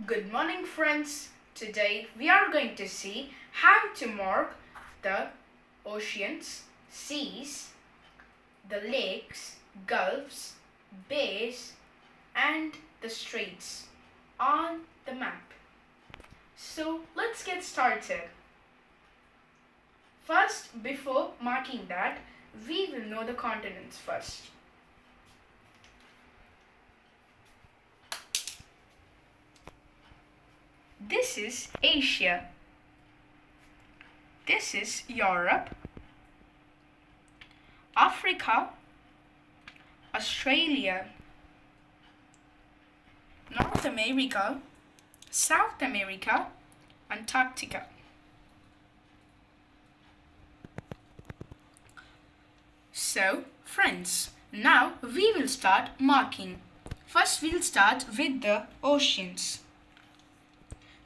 Good morning, friends. Today we are going to see how to mark the oceans, seas, the lakes, gulfs, bays, and the straits on the map. So let's get started. First, before marking that, we will know the continents first. This is Asia. This is Europe, Africa, Australia, North America, South America, Antarctica. So, friends, now we will start marking. First, we'll start with the oceans.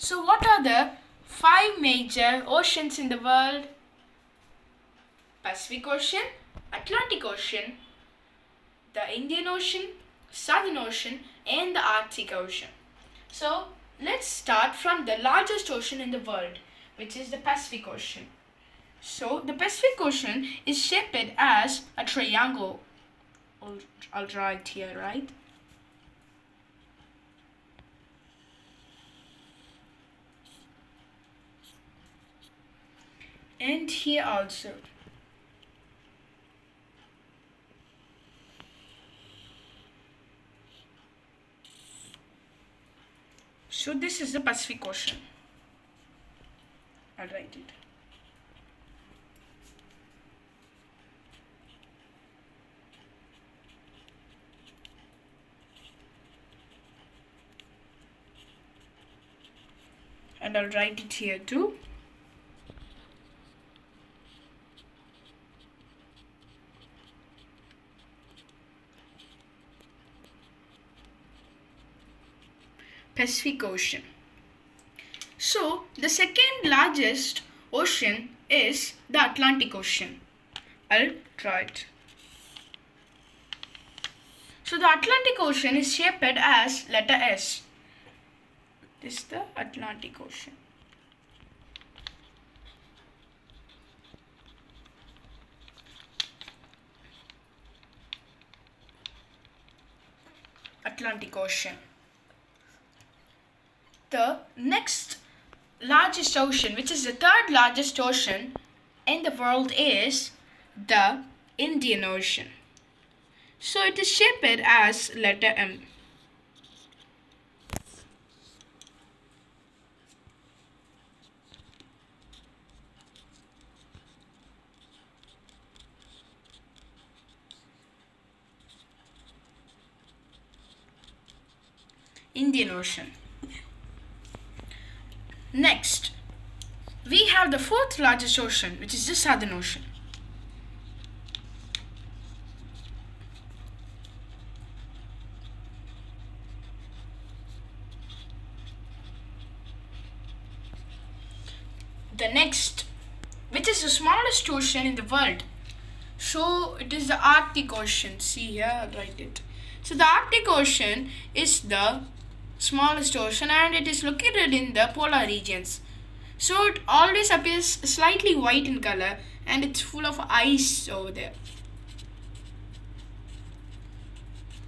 So, what are the five major oceans in the world? Pacific Ocean, Atlantic Ocean, the Indian Ocean, Southern Ocean, and the Arctic Ocean. So, let's start from the largest ocean in the world, which is the Pacific Ocean. So, the Pacific Ocean is shaped as a triangle. I'll draw it here, right? And here also. So this is the Pacific Ocean. I'll write it. And I'll write it here too. Pacific Ocean. So, the second largest ocean is the Atlantic Ocean. I'll draw it. So, the Atlantic Ocean is shaped as letter S. This is the Atlantic Ocean. Atlantic Ocean. The next largest ocean, which is the third largest ocean in the world, is the Indian Ocean. So it is shaped as letter M. Indian Ocean. Next, we have the fourth largest ocean, which is the Southern Ocean. The next, which is the smallest ocean in the world. So it is the Arctic Ocean. See here, I'll write it. So the Arctic Ocean is the smallest ocean and it is located in the polar regions. So it always appears slightly white in color and it's full of ice over there.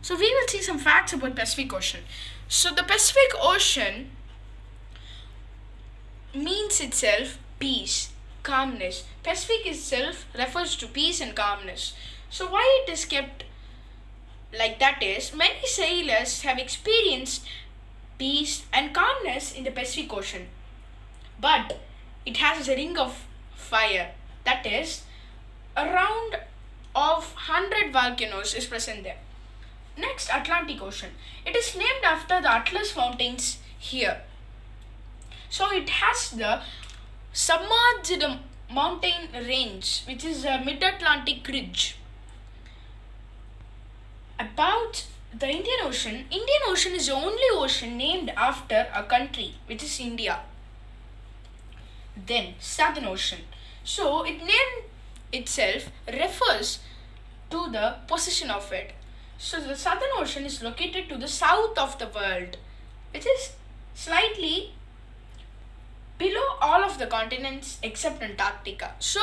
So we will see some facts about Pacific Ocean. So the Pacific Ocean means itself peace, calmness. Pacific itself refers to peace and calmness. So why it is kept like that is, many sailors have experienced peace and calmness in the Pacific Ocean. But it has a ring of fire, that is, around of 100 volcanoes is present there. Next, Atlantic Ocean. It is named after the Atlas Mountains here. So it has the submerged mountain range, which is a mid-Atlantic ridge. About the Indian Ocean is the only ocean named after a country, which is India. Then Southern Ocean. So it name itself refers to the position of it. So the Southern Ocean is located to the south of the world, which is slightly below all of the continents except Antarctica. So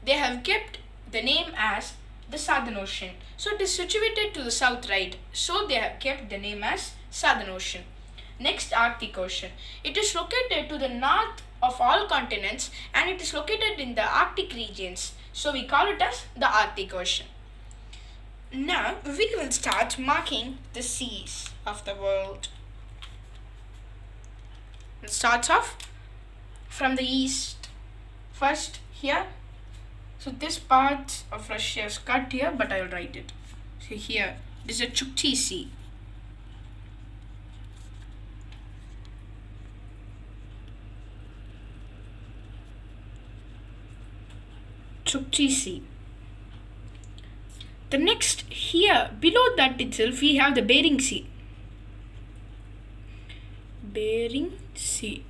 they have kept the name as the Southern Ocean. So it is situated to the south, right? So they have kept the name as Southern Ocean. Next, Arctic Ocean. It is located to the north of all continents and it is located in the Arctic regions. So we call it as the Arctic Ocean. Now we will start marking the seas of the world. It starts off from the east. First here. So this part of Russia is cut here, but I will write it. So here, this is a Chukchi Sea. Chukchi Sea. The next here, below that itself, we have the Bering Sea. Bering Sea.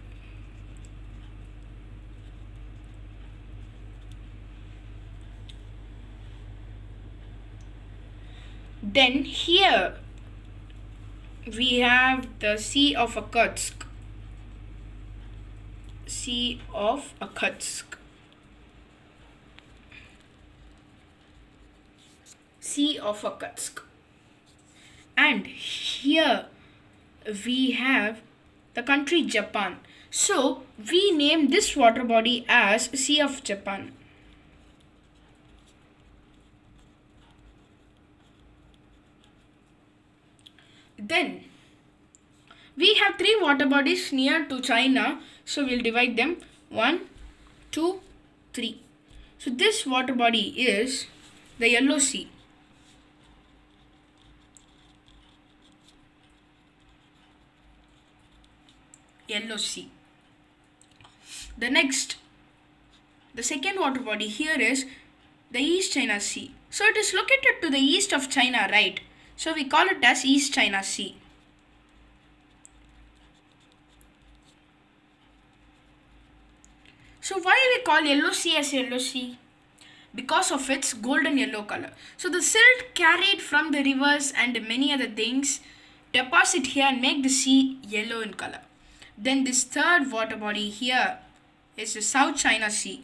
Then here we have the Sea of Okhotsk. Sea of Okhotsk. Sea of Okhotsk. And here we have the country Japan. So we name this water body as Sea of Japan. Then we have three water bodies near to China, so we'll divide them 1, 2, 3. So this water body is the Yellow Sea. Yellow Sea. The second water body here is the East China Sea. So it is located to the east of China, right? So we call it as East China Sea. So why we call Yellow Sea as Yellow Sea? Because of its golden yellow color. So the silt carried from the rivers and many other things deposit here and make the sea yellow in color. Then this third water body here is the South China Sea.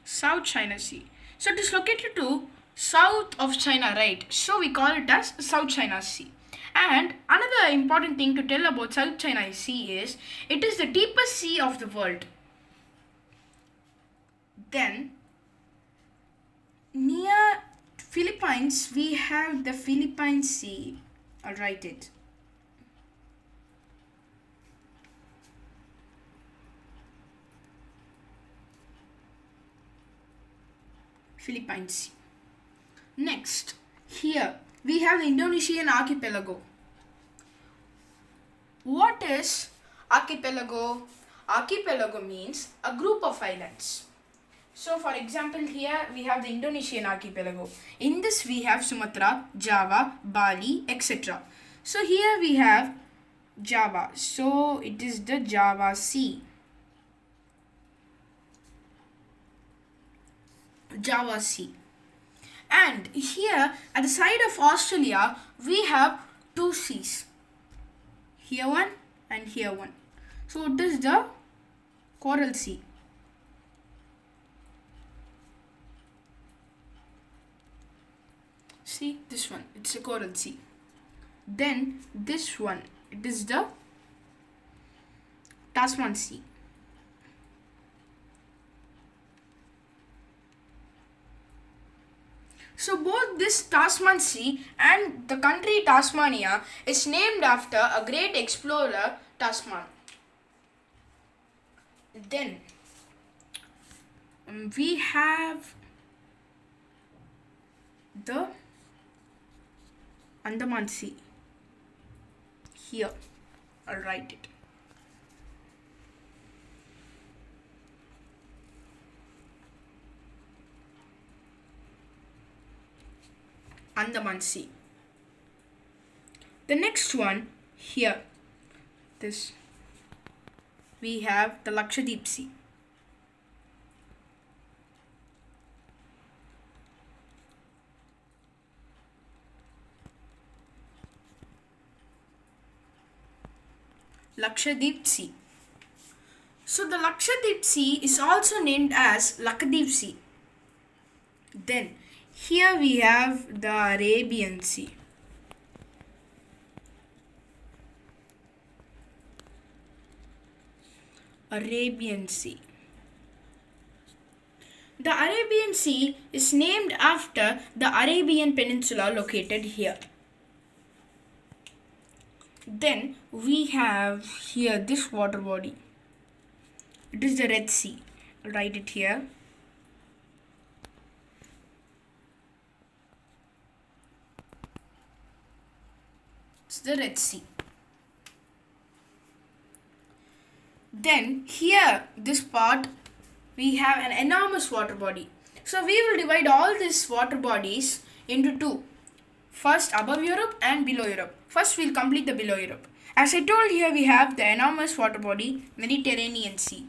South China Sea. So it is located to south of China, right? So we call it as South China Sea. And another important thing to tell about South China Sea is it is the deepest sea of the world. Then near Philippines we have the Philippine Sea. I'll write it. Philippine Sea. Next, here we have the Indonesian archipelago. What is archipelago? Archipelago means a group of islands. So for example, here we have the Indonesian archipelago. In this we have Sumatra, Java, Bali, etc. So here we have Java. So it is the Java Sea. Java Sea. And here at the side of Australia we have two seas. Here one and here one. So it is the Coral Sea. See this one, it's a Coral Sea. Then this one, it is the Tasman Sea. So both this Tasman Sea and the country Tasmania is named after a great explorer, Tasman. Then we have the Andaman Sea. Here, I'll write it. Andaman Sea. The next one here, this we have the Lakshadweep Sea. Lakshadweep Sea. So the Lakshadweep Sea is also named as Lakshadweep Sea. Then here we have the Arabian Sea. Arabian Sea. The Arabian Sea is named after the Arabian Peninsula located here. Then we have here this water body. It is the Red Sea. I'll write it here. It's the Red Sea. Then here, this part, we have an enormous water body. So we will divide all these water bodies into two. First above Europe and below Europe. First we'll complete the below Europe. As I told here, we have the enormous water body, Mediterranean Sea.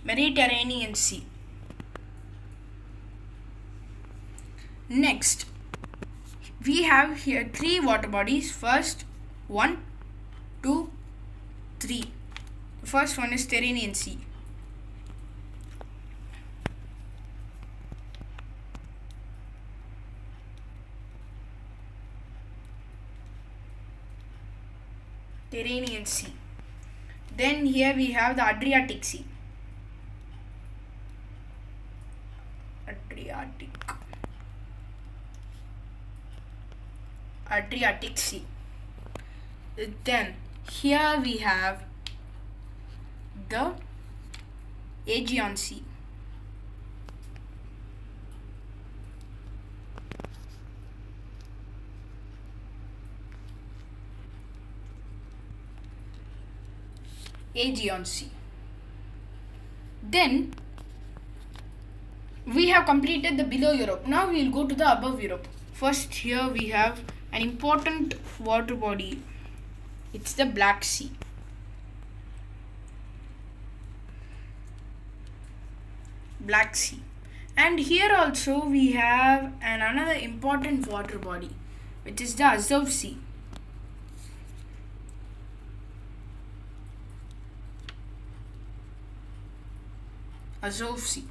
Mediterranean Sea. Next, we have here three water bodies. First, 1, 2, 3. The first one is Tyrrhenian Sea. Tyrrhenian Sea. Then here we have the Adriatic Sea. Adriatic Sea. Then here we have the Aegean Sea. Aegean Sea. Then we have completed the below Europe. Now we will go to the above Europe. First, here we have an important water body. It's the Black Sea. Black Sea. And here also we have another important water body, which is the Azov Sea. Azov Sea.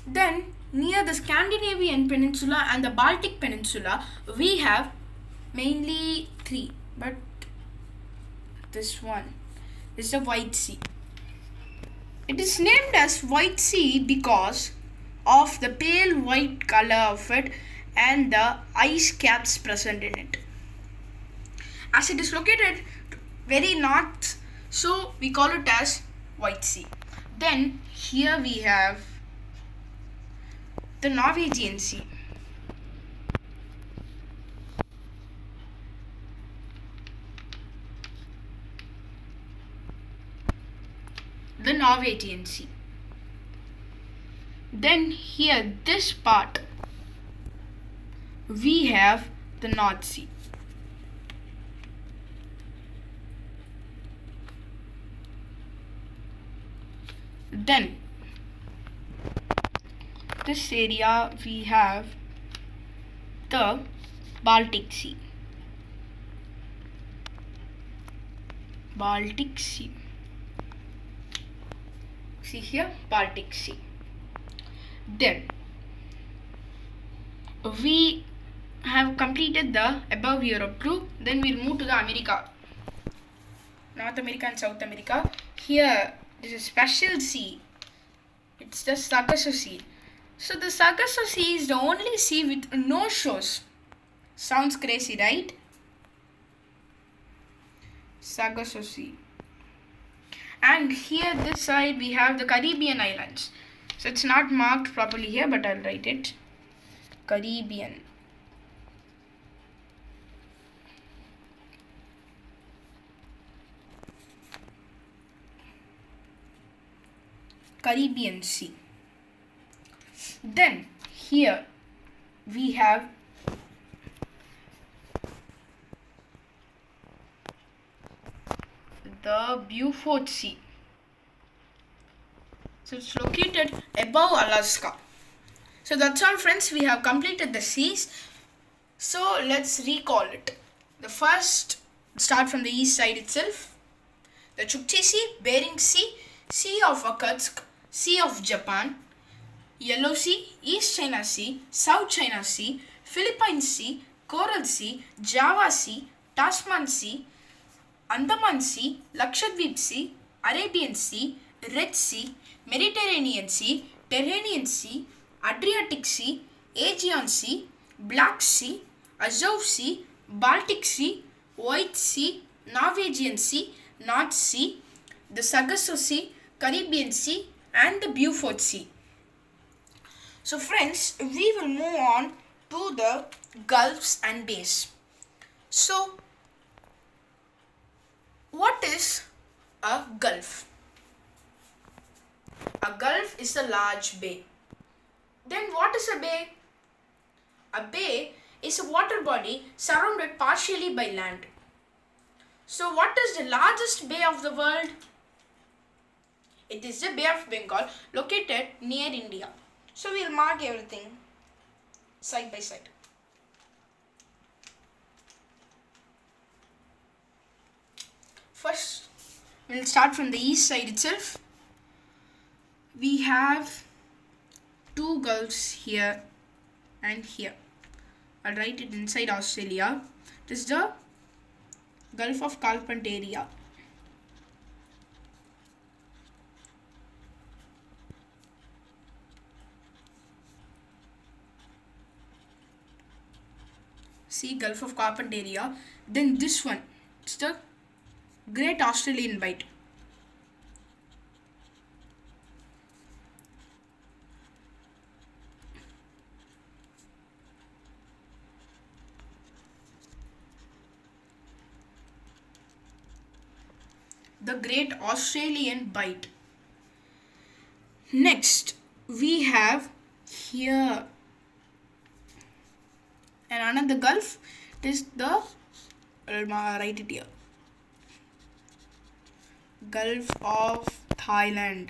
Then near the Scandinavian Peninsula and the Baltic Peninsula, we have mainly three, but this one is the White Sea. It is named as White Sea because of the pale white color of it and the ice caps present in it. As it is located very north, so we call it as White Sea. Then here we have the Norwegian Sea. The Norwegian Sea. Then here, this part, we have the North Sea. Then this area we have the Baltic Sea. Baltic Sea. See here, Baltic Sea. Then we have completed the above Europe too. Then we'll move to the America. North America and South America. Here, this is special sea. It's the Sargasso Sea. So the Sargasso Sea is the only sea with no shores. Sounds crazy, right? Sargasso Sea. And here this side we have the Caribbean islands. So it's not marked properly here, but I'll write it. Caribbean. Caribbean Sea. Then here we have the Beaufort Sea. So it's located above Alaska. So that's all, friends. We have completed the seas. So let's recall it. The first, start from the east side itself. The Chukchi Sea, Bering Sea, Sea of Okhotsk, Sea of Japan, Yellow Sea, East China Sea, South China Sea, Philippine Sea, Coral Sea, Java Sea, Tasman Sea, Andaman Sea, Lakshadweep Sea, Arabian Sea, Red Sea, Mediterranean Sea, Tyrrhenian Sea, Adriatic Sea, Aegean Sea, Black Sea, Azov Sea, Baltic Sea, White Sea, Norwegian Sea, North Sea, the Sargasso Sea, Caribbean Sea, and the Beaufort Sea. So friends, we will move on to the gulfs and bays. So what is a gulf? A gulf is a large bay. Then what is a bay? A bay is a water body surrounded partially by land. So what is the largest bay of the world? It is the Bay of Bengal, located near India. So we'll mark everything side by side. First, we'll start from the east side itself. We have two gulfs here and here. I'll write it inside Australia. This is the Gulf of Carpentaria. See, Gulf of Carpentaria. Then this one, it's the Great Australian Bight. The Great Australian Bight. Next, we have here and another gulf. It is the, I'll write it here, Gulf of Thailand.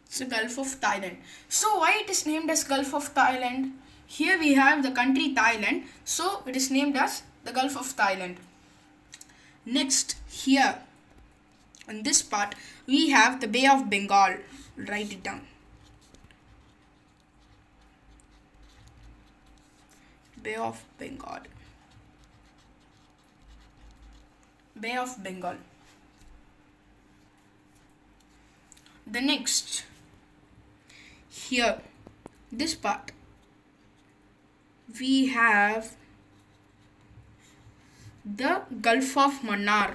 It's the Gulf of Thailand. So why it is named as Gulf of Thailand? Here we have the country Thailand, so it is named as the Gulf of Thailand. Next, here in this part we have the Bay of Bengal. Write it down. Bay of Bengal. Bay of Bengal. The next, here, this part, we have the Gulf of Mannar.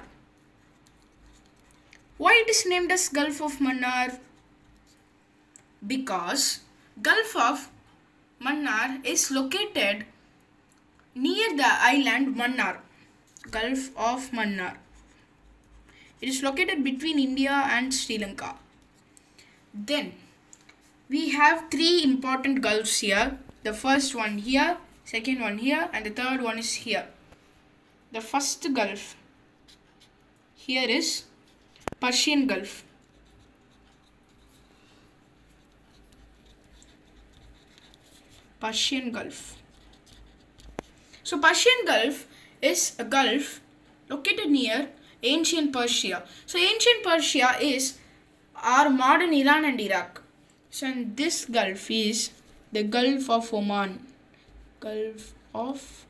Why it is named as Gulf of Mannar? Because Gulf of Mannar is located near the island Mannar. Gulf of Mannar. It is located between India and Sri Lanka. Then we have three important gulfs here. The first one here, second one here, and the third one is here. The first gulf here is Persian Gulf. Persian Gulf. So Persian Gulf is a gulf located near ancient Persia. So ancient Persia is our modern Iran and Iraq. So and this gulf is the Gulf of Oman. Gulf of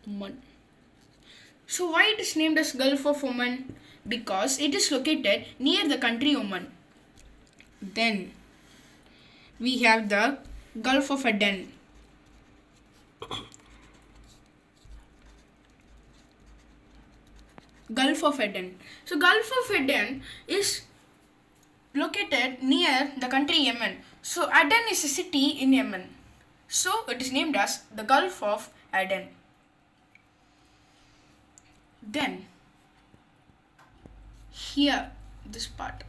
Oman. So why it is named as Gulf of Oman? Because it is located near the country Oman. Then we have the Gulf of Aden. Gulf of Aden. So Gulf of Aden is located near the country Yemen. So Aden is a city in Yemen. So it is named as the Gulf of Aden. Then here, this part,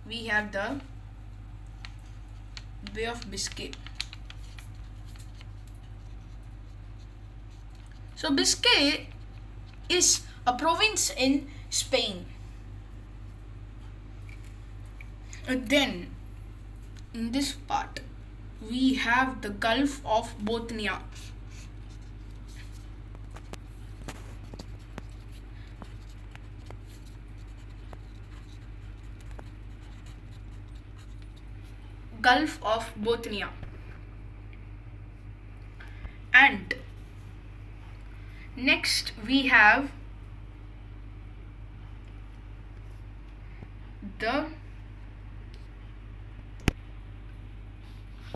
we have the Bay of Biscay. So Biscay is a province in Spain. Then in this part we have the Gulf of Bothnia. Gulf of Bothnia. And next we have the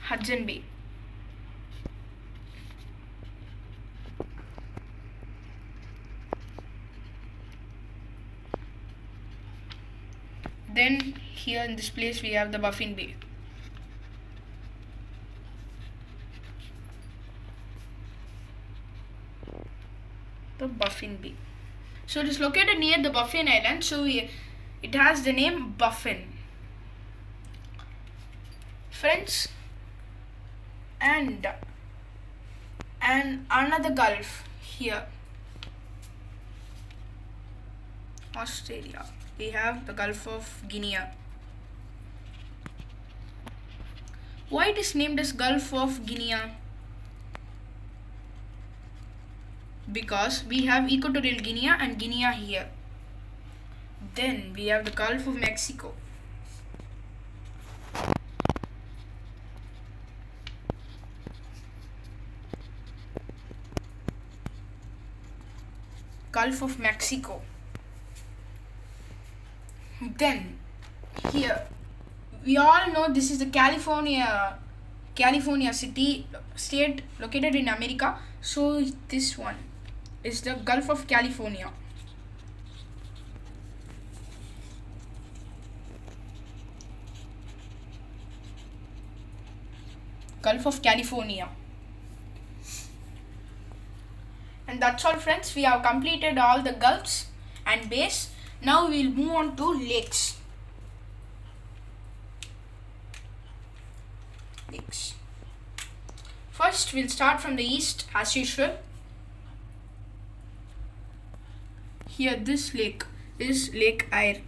Hudson Bay. Then here in this place we have the Baffin Bay. The Baffin Bay. So it is located near the Baffin Island. So it has the name Baffin. Friends, and another Gulf here. Australia. We have the Gulf of Guinea. Why it is named as Gulf of Guinea? Because we have Equatorial Guinea and Guinea here. Then we have the Gulf of Mexico. Gulf of Mexico. Then here we all know this is the California state located in America. So this one is the Gulf of California. Gulf of California. And that's all, friends. We have completed all the gulfs and bays. Now we will move on to lakes. First we'll start from the east as usual. Here this lake is Lake Eyre.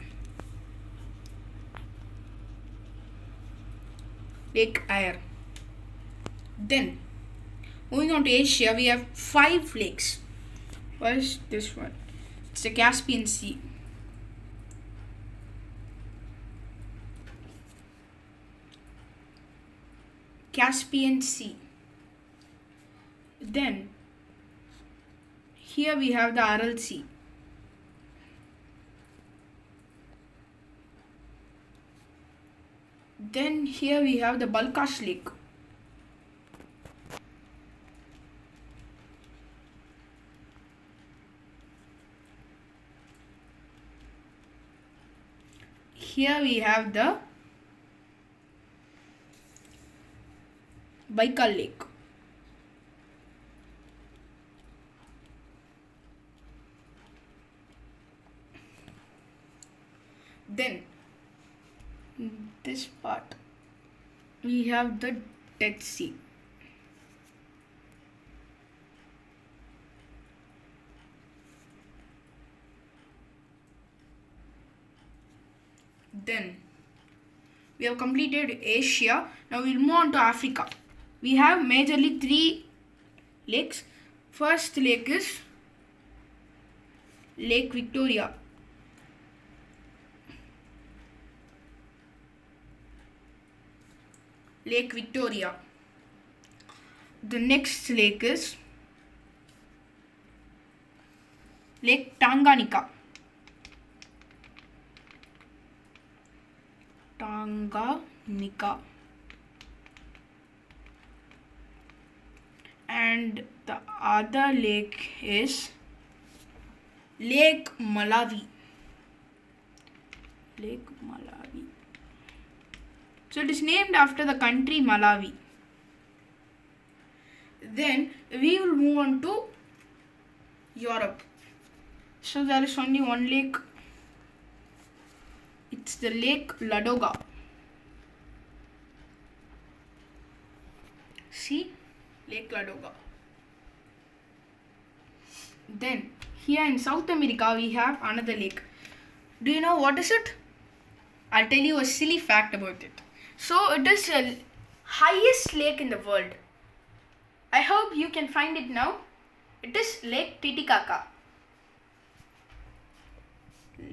Lake Eyre. Then moving on to Asia, we have 5 lakes. First this one. It's the Caspian Sea. Caspian Sea. Then here we have the Aral Sea. Then here we have the Balkhash Lake. Here we have the Baikal Lake. Then this part we have the Dead Sea. Then we have completed Asia. Now we'll move on to Africa. We have majorly 3 lakes. First lake is Lake Victoria. Lake Victoria. The next lake is Lake Tanganyika. Tanganyika. And the other lake is Lake Malawi. Lake Malawi. So it is named after the country Malawi. Then we will move on to Europe. So there is only one lake. It's the Lake Ladoga. See? Lake Ladoga. Then here in South America we have another lake. Do you know what is it? I'll tell you a silly fact about it. So it is the highest lake in the world. I hope you can find it now. It is Lake Titicaca.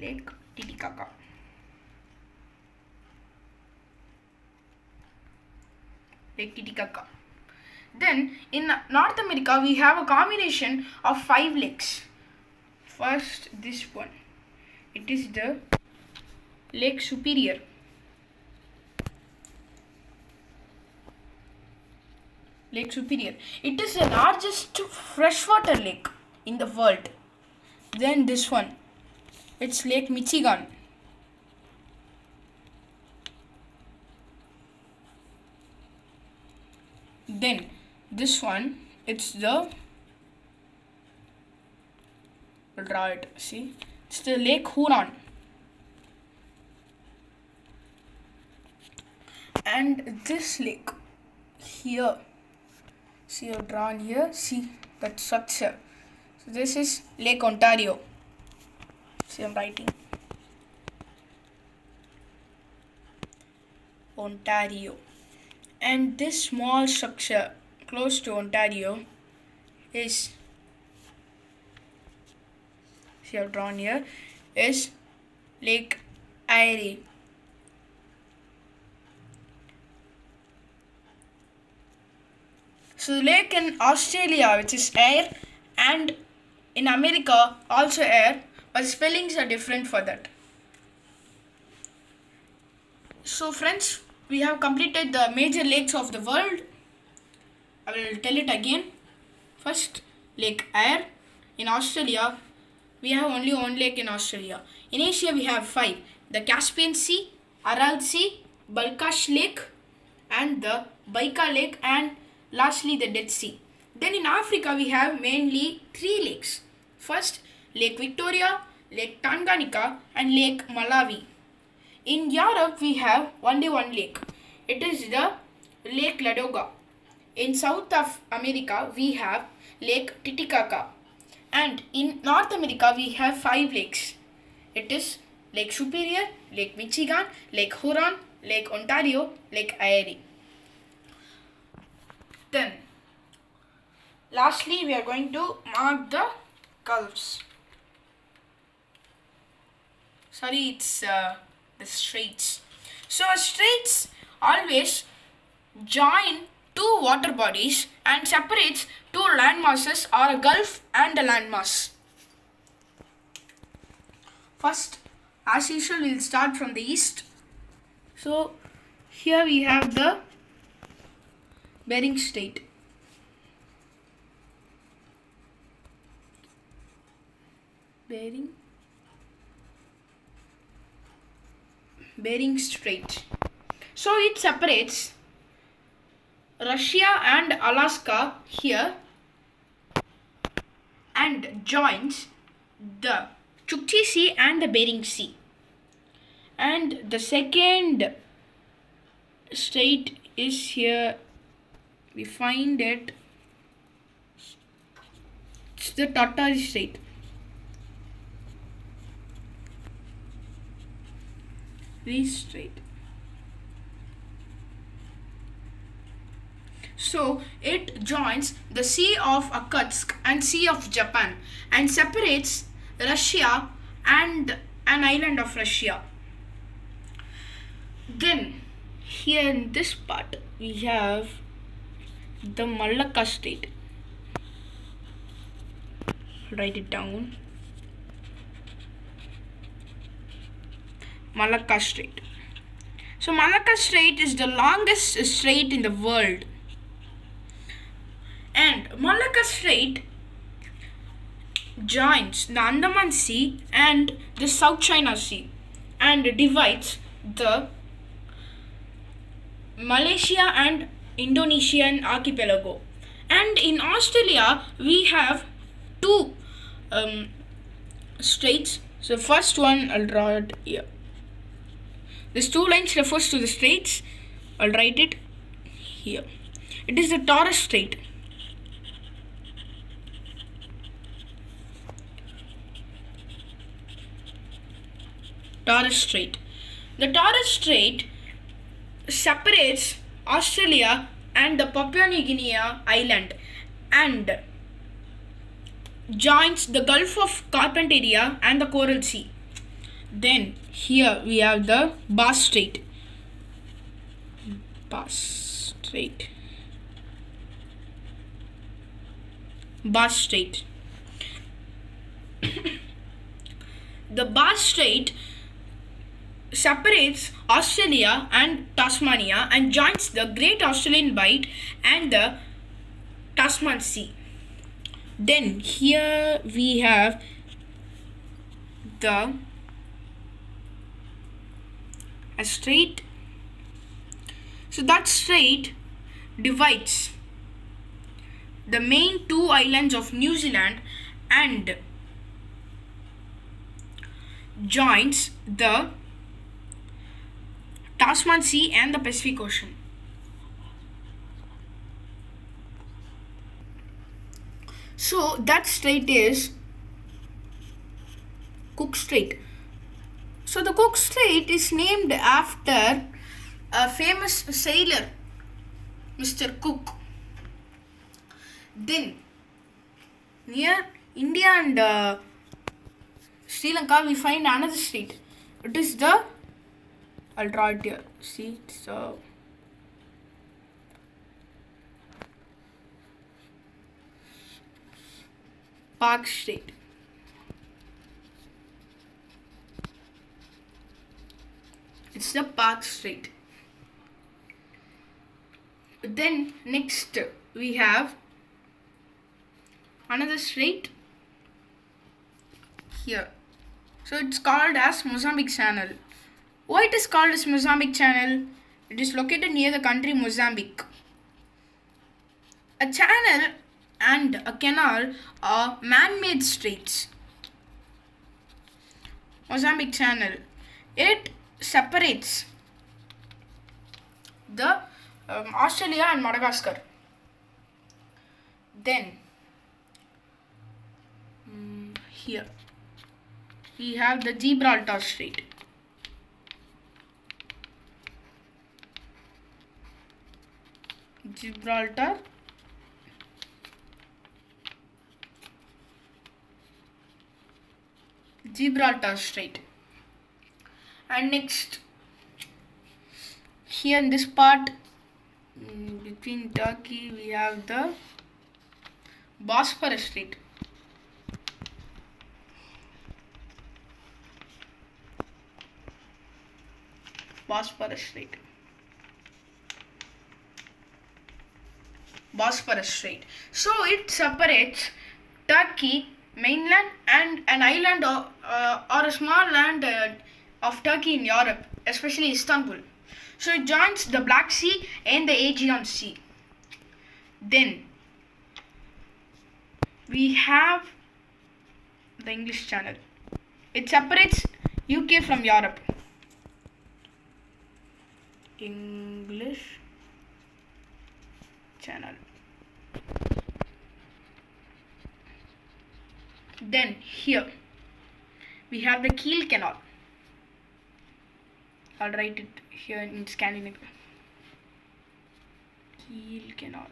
Lake Titicaca. Lake Titicaca. Then in North America we have a combination of 5 lakes. First this one. It is the Lake Superior. Lake Superior. It is the largest freshwater lake in the world. Then this one. It's Lake Michigan. Then this one, it's the right. See, it's the Lake Huron. And this lake here, see I've drawn here. See that structure. So this is Lake Ontario. See I'm writing Ontario. And this small structure close to Ontario is, see I've drawn here, is Lake Erie. So the lake in Australia, which is air, and in America also air, but spellings are different for that. So friends, we have completed the major lakes of the world. I will tell it again. First, Lake Eyre. In Australia, we have only one lake in Australia. In Asia, we have 5. The Caspian Sea, Aral Sea, Balkash Lake, and the Baika Lake, and lastly the Dead Sea. Then in Africa, we have mainly 3 lakes. First, Lake Victoria, Lake Tanganyika, and Lake Malawi. In Europe, we have only one lake. It is the Lake Ladoga. In South of America, we have Lake Titicaca. And in North America, we have 5 lakes. It is Lake Superior, Lake Michigan, Lake Huron, Lake Ontario, Lake Erie. Then, lastly, we are going to mark the gulfs. Sorry, it's the straits. So straits always join 2 water bodies and separates 2 land masses, or a gulf and a landmass. First, as usual, we'll start from the east. So here we have the Bering Strait. Bering Strait. So it separates Russia and Alaska here and joins the Chukchi Sea and the Bering Sea. And the second strait is here. We find it. It's the Torres Strait. Strait. So it joins the Sea of Okhotsk and Sea of Japan and separates Russia and an island of Russia. Then here in this part we have the Malacca Strait. Write it down. Malacca Strait. So Malacca Strait is the longest strait in the world. And Malacca Strait joins the Andaman Sea and the South China Sea and divides the Malaysia and Indonesian archipelago. And in Australia, we have 2 straits. So the first one, I'll draw it here. This 2 lines refers to the straits. I'll write it here. It is the Torres Strait. Torres Strait. The Torres Strait separates Australia and the Papua New Guinea island and joins the Gulf of Carpentaria and the Coral Sea. Then here we have the Bass Strait. Bass Strait. Bass Strait. The Bass Strait separates Australia and Tasmania and joins the Great Australian Bight and the Tasman Sea. Then here we have a strait. So that strait divides the main two islands of New Zealand and joins the Tasman Sea and the Pacific Ocean. So that strait is Cook Strait. So the Cook Strait is named after a famous sailor, Mr. Cook. Then near India and Sri Lanka we find another strait. It is the, I'll draw it here. See, it's Park Strait. It's the Park Strait. Then next we have another strait here. So it's called as Mozambique Channel. Why it is called as Mozambique Channel? It is located near the country Mozambique. A channel and a canal are man-made straits. Mozambique Channel. It separates the Australia and Madagascar. Then here we have the Gibraltar Strait. Gibraltar Strait. And next here in this part between Turkey we have the Bosphorus Strait. Bosphorus Strait. So it separates Turkey mainland and an island or a small land of Turkey in Europe, especially Istanbul. So it joins the Black Sea and the Aegean Sea. Then we have the English Channel. It separates UK from Europe. English Channel. Then here we have the Kiel Canal. I'll write it here in Scandinavia. Kiel Canal.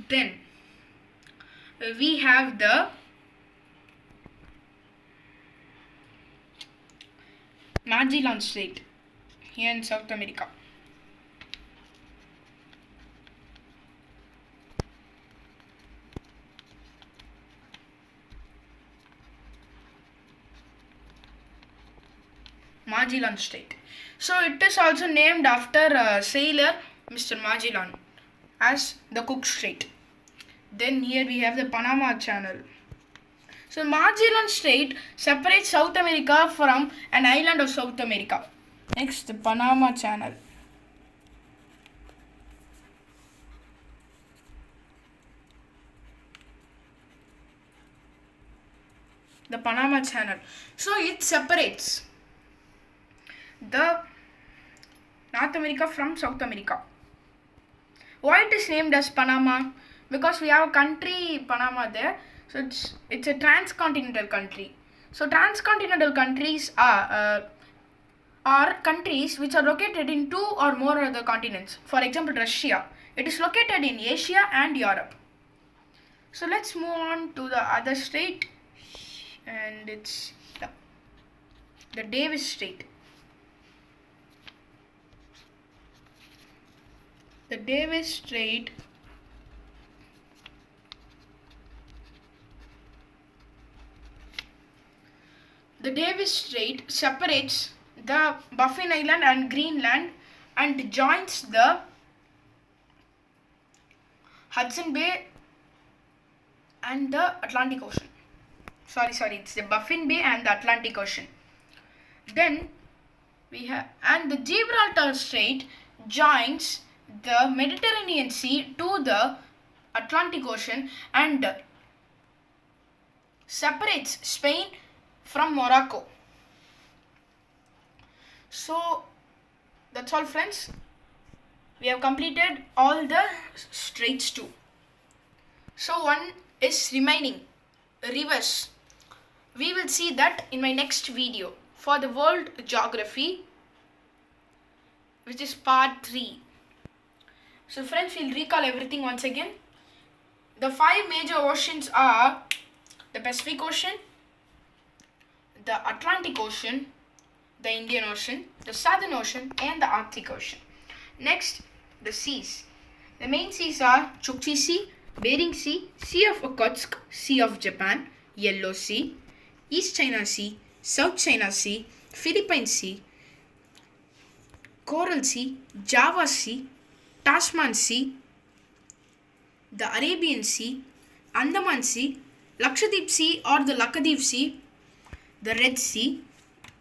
Then we have the Magellan Strait here in South America. Magellan Strait. So it is also named after sailor Mr. Magellan as the Cook Strait. Then here we have the Panama Channel. So Magellan Strait separates South America from an island of South America. Next, the Panama Channel. The Panama Channel. So it separates the North America from South America. Why it is named as Panama? because we have a country Panama there, so it's a transcontinental country. So transcontinental countries are countries which are located in two or more other continents. For example, Russia. It is located in Asia and Europe. So let's move on to the other strait, and it's the Davis Strait. The Davis Strait separates the Baffin Island and Greenland and joins the Hudson Bay and the Atlantic Ocean. Sorry, it's the Baffin Bay and the Atlantic Ocean. Then we have, and the Gibraltar Strait joins the Mediterranean Sea to the Atlantic Ocean and separates Spain from Morocco. So that's all, friends. We have completed all the straits too. So one is remaining, rivers. We will see that in my next video for the world geography, which is part 3. So friends, we'll recall everything once again. The 5 major oceans are the Pacific Ocean, the Atlantic Ocean, the Indian Ocean, the Southern Ocean and the Arctic Ocean. Next, the seas. The main seas are Chukchi Sea, Bering Sea, Sea of Okhotsk, Sea of Japan, Yellow Sea, East China Sea, South China Sea, Philippine Sea, Coral Sea, Java Sea, Tasman Sea, the Arabian Sea, Andaman Sea, Lakshadweep Sea or the Lakshadweep Sea, the Red Sea,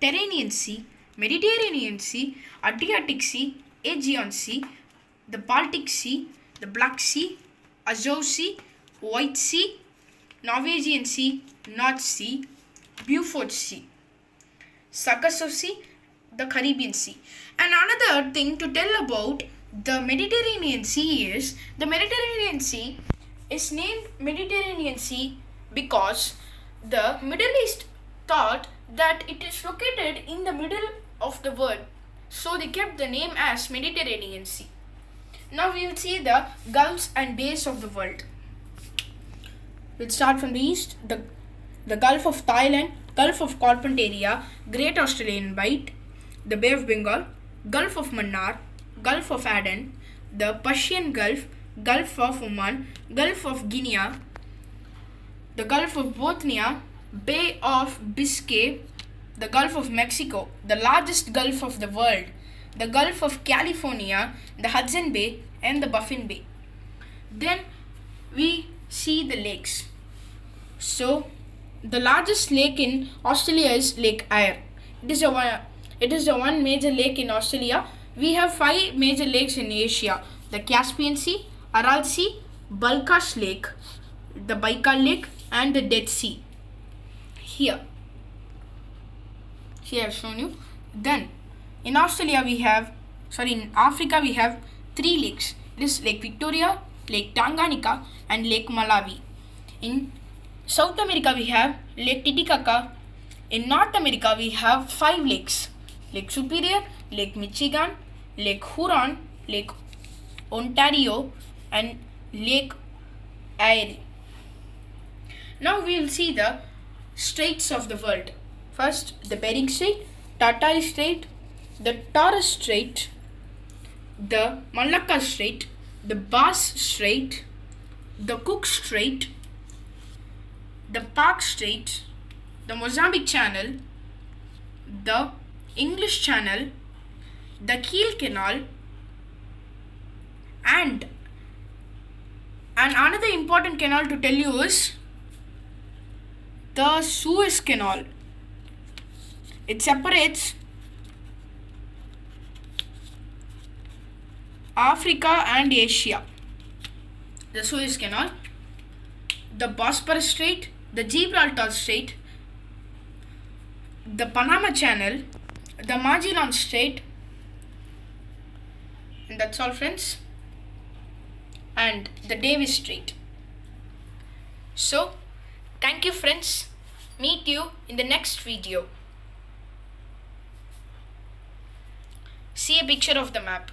Tyrrhenian Sea, Mediterranean Sea, Adriatic Sea, Aegean Sea, the Baltic Sea, the Black Sea, Azov Sea, White Sea, Norwegian Sea, North Sea, Beaufort Sea, Sargasso Sea, the Caribbean Sea. And another thing to tell about the Mediterranean Sea is, the Mediterranean Sea is named Mediterranean Sea because the Middle East thought that it is located in the middle of the world. So they kept the name as Mediterranean Sea. Now we will see the gulfs and bays of the world. We'll start from the east. The Gulf of Thailand, Gulf of Carpentaria, Great Australian Bight, the Bay of Bengal, Gulf of Mannar, Gulf of Aden, the Persian Gulf, Gulf of Oman, Gulf of Guinea, the Gulf of Bothnia, Bay of Biscay, the Gulf of Mexico, the largest Gulf of the world, the Gulf of California, the Hudson Bay and the Baffin Bay. Then we see the lakes. So the largest lake in Australia is Lake Eyre. It is the one major lake in Australia. We have 5 major lakes in Asia: the Caspian Sea, Aral Sea, Balkhash Lake, the Baikal Lake and the Dead Sea. Here I've shown you. Then in Africa we have 3 lakes. It is Lake Victoria, Lake Tanganyika and Lake Malawi. In South America we have Lake Titicaca. In North America we have 5 lakes: Lake Superior, Lake Michigan, Lake Huron, Lake Ontario and Lake Erie. Now we will see the straits of the world. First, the Bering Strait, Tartary Strait, the Torres Strait, the Malacca Strait, the Bass Strait, the Cook Strait, the Park Strait, the Mozambique Channel, the English Channel, the Kiel Canal, and another important canal to tell you is the Suez Canal. It separates Africa and Asia. The Suez Canal, the Bosporus Strait, the Gibraltar Strait, the Panama Channel, the Magellan Strait. And that's all, friends. and the Davis Strait. So, thank you friends. Meet you in the next video. See a picture of the map.